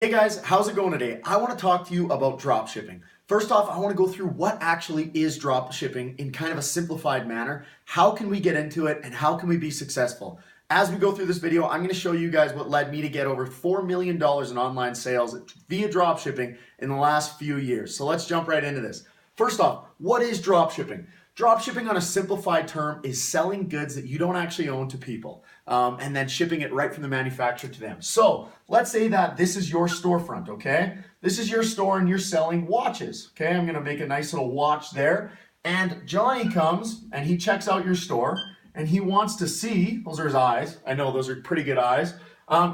Hey guys, how's it going today? I want to talk to you about dropshipping. First off, I want to go through what actually is dropshipping in kind of a simplified manner. How can we get into it and how can we be successful? As we go through this video, I'm going to show you guys what led me to get over $4 million in online sales via dropshipping in the last few years. So let's jump right into this. First off, what is dropshipping? Dropshipping on a simplified term is selling goods that you don't actually own to people and then shipping it right from the manufacturer to them. So let's say that this is your storefront, okay? This is your store and you're selling watches, okay? I'm gonna make a nice little watch there. And Johnny comes and he checks out your store and he wants to see, those are his eyes, I know those are pretty good eyes.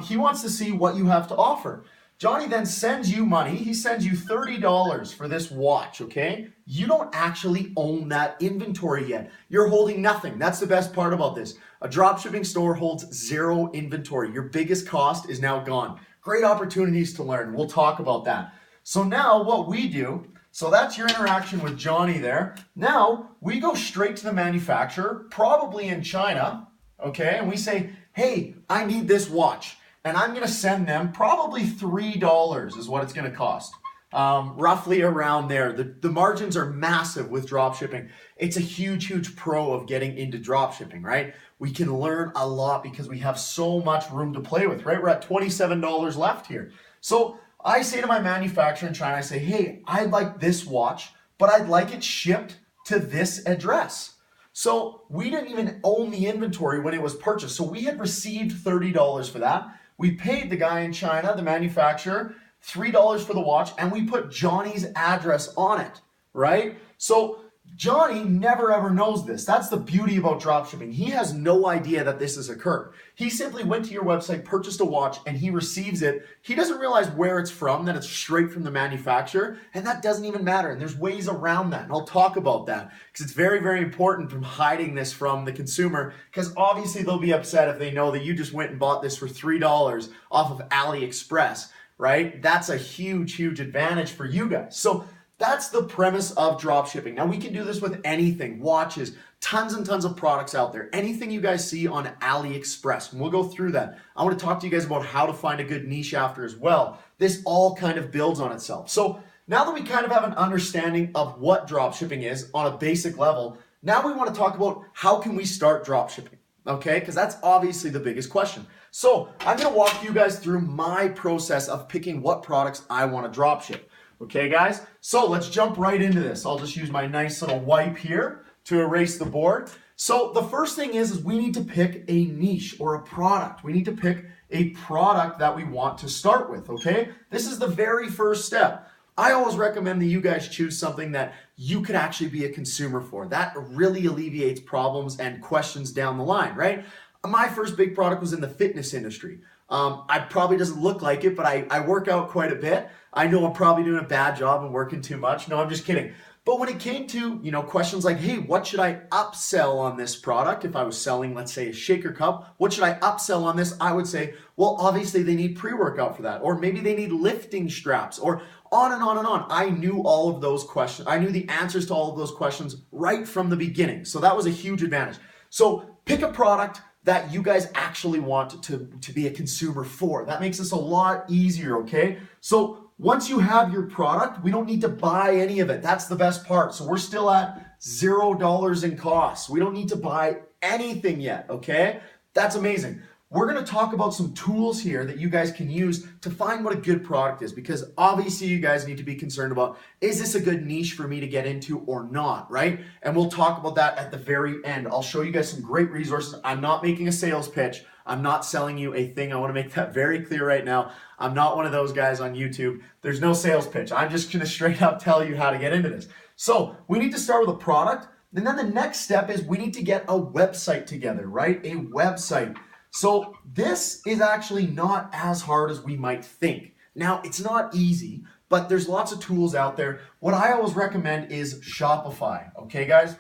He wants to see what you have to offer. Johnny then sends you money. He sends you $30 for this watch, okay? You don't actually own that inventory yet. You're holding nothing. That's the best part about this. A dropshipping store holds zero inventory. Your biggest cost is now gone. Great opportunities to learn. We'll talk about that. So now what we do, so that's your interaction with Johnny there. Now we go straight to the manufacturer, probably in China, okay? And we say, hey, I need this watch. And I'm gonna send them probably $3 is what it's gonna cost. Roughly around there. The margins are massive with dropshipping. It's a huge pro of getting into dropshipping, right? We can learn a lot because we have so much room to play with, right? We're at $27 left here. So I say to my manufacturer in China, I say, hey, I'd like this watch, but I'd like it shipped to this address. So we didn't even own the inventory when it was purchased. So we had received $30 for that. We paid the guy in China, the manufacturer, $3 for the watch, and we put Johnny's address on it, right? So Johnny never ever knows this. That's the beauty about dropshipping. He has no idea that this has occurred. He simply went to your website, purchased a watch, and he receives it. He doesn't realize where it's from, that it's straight from the manufacturer, and that doesn't even matter. And there's ways around that, and I'll talk about that because it's very important from hiding this from the consumer, because obviously they'll be upset if they know that you just went and bought this for $3 off of AliExpress, right? That's a huge advantage for you guys. So that's the premise of dropshipping. Now we can do this with anything, watches, tons and tons of products out there, anything you guys see on AliExpress, and we'll go through that. I want to talk to you guys about how to find a good niche after as well. This all kind of builds on itself. So now that we kind of have an understanding of what dropshipping is on a basic level, now we want to talk about how can we start dropshipping, okay? Because that's obviously the biggest question. So I'm going to walk you guys through my process of picking what products I want to dropship. Okay, guys? So let's jump right into this. I'll just use my nice little wipe here to erase the board. So the first thing is we need to pick a niche or a product. We need to pick a product that we want to start with, okay? This is the very first step. I always recommend that you guys choose something that you could actually be a consumer for. That really alleviates problems and questions down the line, right? My first big product was in the fitness industry. I probably doesn't look like it, but I work out quite a bit. I know I'm probably doing a bad job and working too much. No, I'm just kidding. But when it came to, questions like, hey, what should I upsell on this product? If I was selling, let's say, a shaker cup, what should I upsell on this? I would say, well, obviously they need pre-workout for that, or maybe they need lifting straps, or on and on and on. I knew all of those questions. I knew the answers to all of those questions right from the beginning. So that was a huge advantage. So pick a product that you guys actually want to be a consumer for. That makes this a lot easier, okay? So once you have your product, we don't need to buy any of it. That's the best part. So we're still at $0 in costs. We don't need to buy anything yet, okay? That's amazing. We're gonna talk about some tools here that you guys can use to find what a good product is, because obviously you guys need to be concerned about, is this a good niche for me to get into or not, right? And we'll talk about that at the very end. I'll show you guys some great resources. I'm not making a sales pitch. I'm not selling you a thing. I wanna make that very clear right now. I'm not one of those guys on YouTube. There's no sales pitch. I'm just gonna straight up tell you how to get into this. So we need to start with a product. And then the next step is we need to get a website together, right? A website. So this is actually not as hard as we might think. Now, it's not easy, but there's lots of tools out there. What I always recommend is Shopify, okay, guys?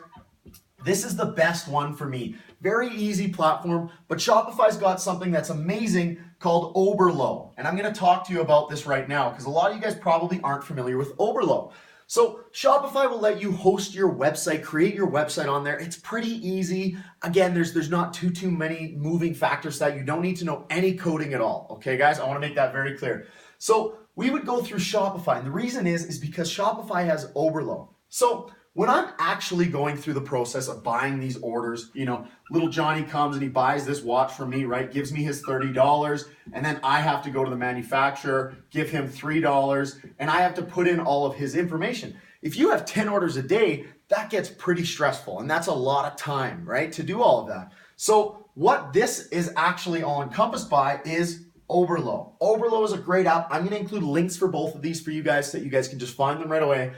This is the best one for me. Very easy platform, but Shopify's got something that's amazing called Oberlo. And I'm gonna talk to you about this right now because a lot of you guys probably aren't familiar with Oberlo. So Shopify will let you host your website, create your website on there. It's pretty easy. Again, there's not too many moving factors that you don't need to know any coding at all. Okay, guys, I want to make that very clear. So we would go through Shopify, and the reason is because Shopify has overload. So when I'm actually going through the process of buying these orders, little Johnny comes and he buys this watch from me, right? Gives me his $30, and then I have to go to the manufacturer, give him $3, and I have to put in all of his information. If you have 10 orders a day, that gets pretty stressful, and that's a lot of time, right, to do all of that. So what this is actually all encompassed by is Oberlo. Oberlo is a great app. I'm going to include links for both of these for you guys so that you guys can just find them right away.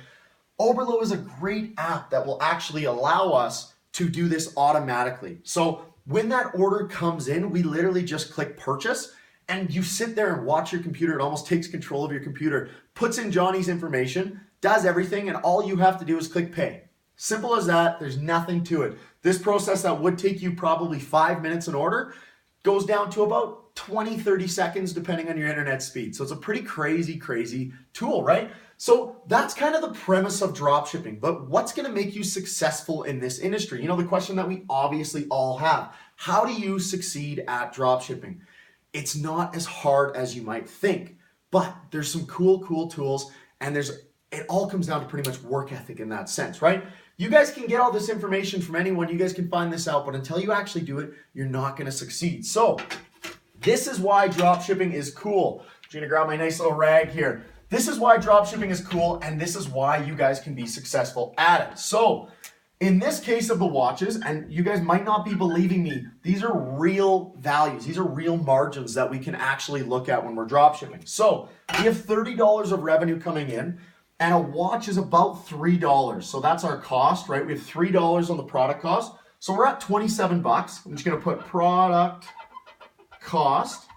Oberlo is a great app that will actually allow us to do this automatically. So when that order comes in, we literally just click purchase, and you sit there and watch your computer. It almost takes control of your computer, puts in Johnny's information, does everything, and all you have to do is click pay. Simple as that. There's nothing to it. This process that would take you probably 5 minutes an order goes down to about 20, 30 seconds depending on your internet speed. So it's a pretty crazy tool, right? So that's kind of the premise of dropshipping. But what's going to make you successful in this industry? The question that we obviously all have. How do you succeed at dropshipping? It's not as hard as you might think, but there's some cool tools, and it all comes down to pretty much work ethic in that sense, right? You guys can get all this information from anyone. You guys can find this out, but until you actually do it, you're not going to succeed. So this is why dropshipping is cool. I'm going to grab my nice little rag here. This is why dropshipping is cool, and this is why you guys can be successful at it. So in this case of the watches, and you guys might not be believing me, these are real values. These are real margins that we can actually look at when we're dropshipping. So we have $30 of revenue coming in, and a watch is about $3. So that's our cost, right? We have $3 on the product cost. So we're at 27 bucks. I'm just going to put product cost,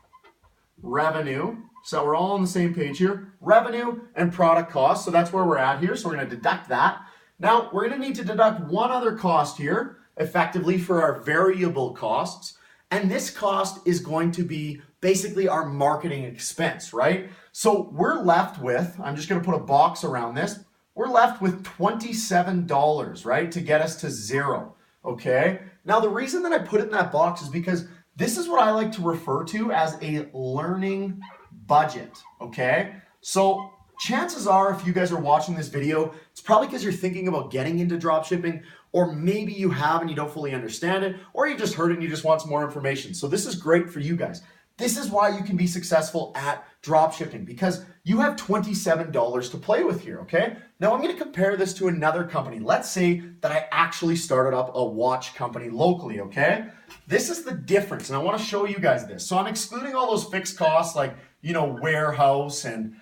revenue, so we're all on the same page here. Revenue and product cost, so that's where we're at here. So we're going to deduct that. Now, we're going to need to deduct one other cost here, effectively, for our variable costs. And this cost is going to be basically our marketing expense, right? So we're left with, I'm just going to put a box around this, we're left with $27, right, to get us to zero, okay? Now, the reason that I put it in that box is because this is what I like to refer to as a learning budget, okay? So chances are, if you guys are watching this video, it's probably because you're thinking about getting into dropshipping, or maybe you have and you don't fully understand it, or you just heard it and you just want some more information. So this is great for you guys. This is why you can be successful at dropshipping, because you have $27 to play with here, okay? Now I'm going to compare this to another company. Let's say that I actually started up a watch company locally, okay? This is the difference, and I want to show you guys this. So I'm excluding all those fixed costs like, warehouse and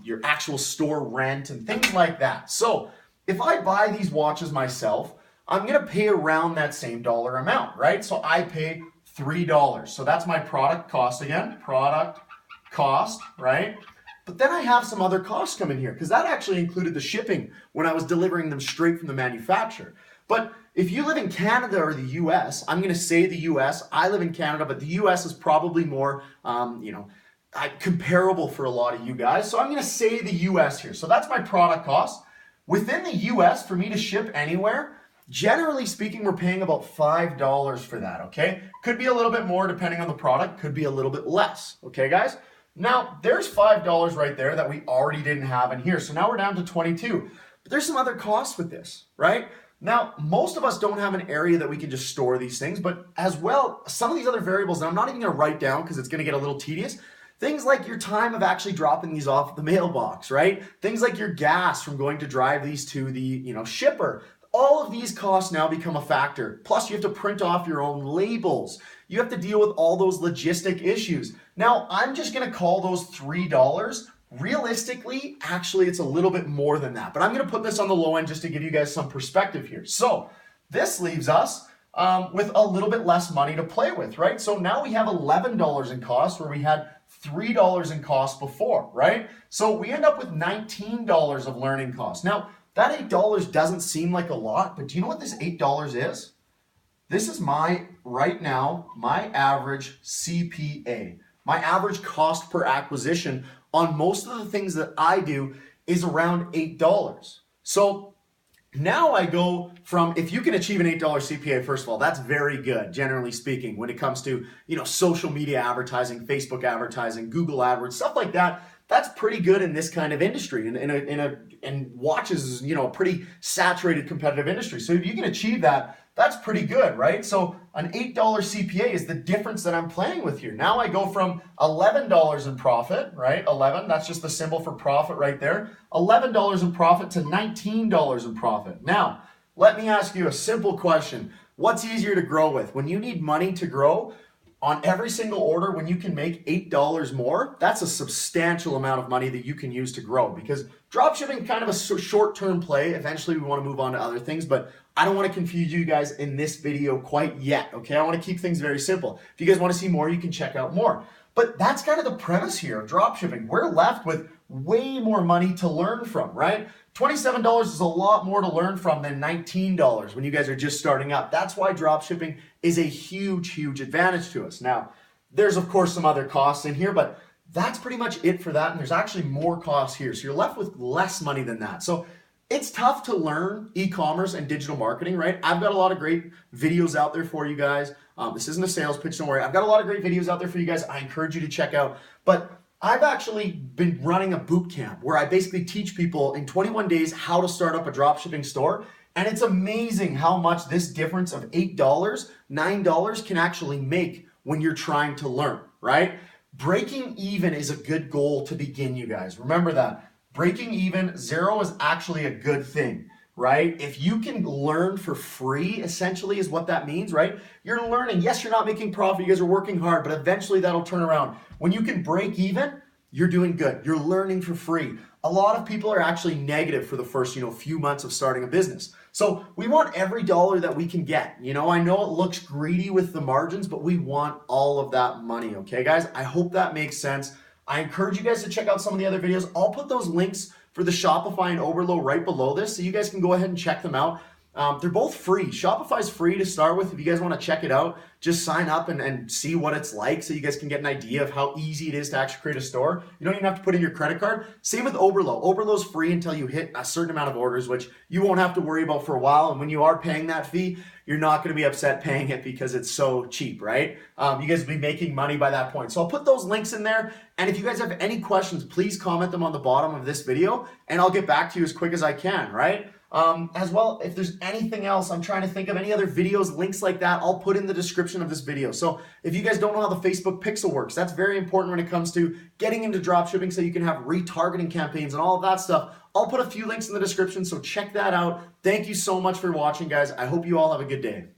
your actual store rent and things like that. So if I buy these watches myself, I'm going to pay around that same dollar amount, right? So I pay $3. So that's my product cost again, product cost, right? But then I have some other costs come in here because that actually included the shipping when I was delivering them straight from the manufacturer. But if you live in Canada or the US, I'm going to say the US, I live in Canada, but the US is probably more, comparable for a lot of you guys. So I'm going to say the US here. So that's my product cost. Within the US, for me to ship anywhere, generally speaking, we're paying about $5 for that, okay? Could be a little bit more depending on the product, could be a little bit less, okay guys? Now, there's $5 right there that we already didn't have in here. So now we're down to 22. But there's some other costs with this, right? Now, most of us don't have an area that we can just store these things, but as well, some of these other variables that I'm not even gonna write down because it's gonna get a little tedious, things like your time of actually dropping these off at the mailbox, right? Things like your gas from going to drive these to the shipper. All of these costs now become a factor. Plus, you have to print off your own labels. You have to deal with all those logistic issues. Now, I'm just gonna call those $3. Realistically, actually, it's a little bit more than that, but I'm gonna put this on the low end just to give you guys some perspective here. So this leaves us with a little bit less money to play with, right? So now we have $11 in cost where we had $3 in cost before, right? So we end up with $19 of learning costs. Now, that $8 doesn't seem like a lot, but do you know what this $8 is? This is right now, my average CPA. My average cost per acquisition on most of the things that I do is around $8. So now I go from, if you can achieve an $8 CPA, first of all, that's very good, generally speaking, when it comes to, social media advertising, Facebook advertising, Google AdWords, stuff like that. That's pretty good in this kind of industry. And watches is, you know, a pretty saturated competitive industry. So if you can achieve that, that's pretty good, right? So an $8 CPA is the difference that I'm playing with here. Now I go from $11 in profit, right? 11, that's just the symbol for profit right there. $11 in profit to $19 in profit. Now, let me ask you a simple question. What's easier to grow with? When you need money to grow, on every single order, when you can make $8 more, that's a substantial amount of money that you can use to grow, because dropshipping kind of a short-term play. Eventually we want to move on to other things, but I don't want to confuse you guys in this video quite yet, okay? I want to keep things very simple. If you guys want to see more, you can check out more. But that's kind of the premise here of dropshipping. We're left with way more money to learn from, right? $27 is a lot more to learn from than $19 when you guys are just starting up. That's why dropshipping is a huge, huge advantage to us. Now, there's of course some other costs in here, but that's pretty much it for that. And there's actually more costs here. So you're left with less money than that. So it's tough to learn e-commerce and digital marketing, right? I've got a lot of great videos out there for you guys. This isn't a sales pitch, don't worry. I've got a lot of great videos out there for you guys. I encourage you to check out. But I've actually been running a boot camp where I basically teach people in 21 days how to start up a dropshipping store. And it's amazing how much this difference of $8, $9 can actually make when you're trying to learn, right? Breaking even is a good goal to begin, you guys. Remember that. Breaking even, zero is actually a good thing, right? If you can learn for free, essentially is what that means, right? You're learning. Yes, you're not making profit. You guys are working hard, but eventually that'll turn around. When you can break even, you're doing good. You're learning for free. A lot of people are actually negative for the first, few months of starting a business. So we want every dollar that we can get. I know it looks greedy with the margins, but we want all of that money. Okay, guys? I hope that makes sense. I encourage you guys to check out some of the other videos. I'll put those links for the Shopify and Overlow right below this, so you guys can go ahead and check them out. They're both free. Shopify's free to start with. If you guys want to check it out, just sign up and see what it's like so you guys can get an idea of how easy it is to actually create a store. You don't even have to put in your credit card. Same with Overlow. Overlow's free until you hit a certain amount of orders, which you won't have to worry about for a while. And when you are paying that fee, you're not going to be upset paying it because it's so cheap, right? You guys will be making money by that point. So I'll put those links in there. And if you guys have any questions, please comment them on the bottom of this video and I'll get back to you as quick as I can, right? As well, if there's anything else, I'm trying to think of any other videos, links like that, I'll put in the description of this video. So if you guys don't know how the Facebook pixel works, that's very important when it comes to getting into dropshipping so you can have retargeting campaigns and all of that stuff. I'll put a few links in the description, so check that out. Thank you so much for watching, guys. I hope you all have a good day.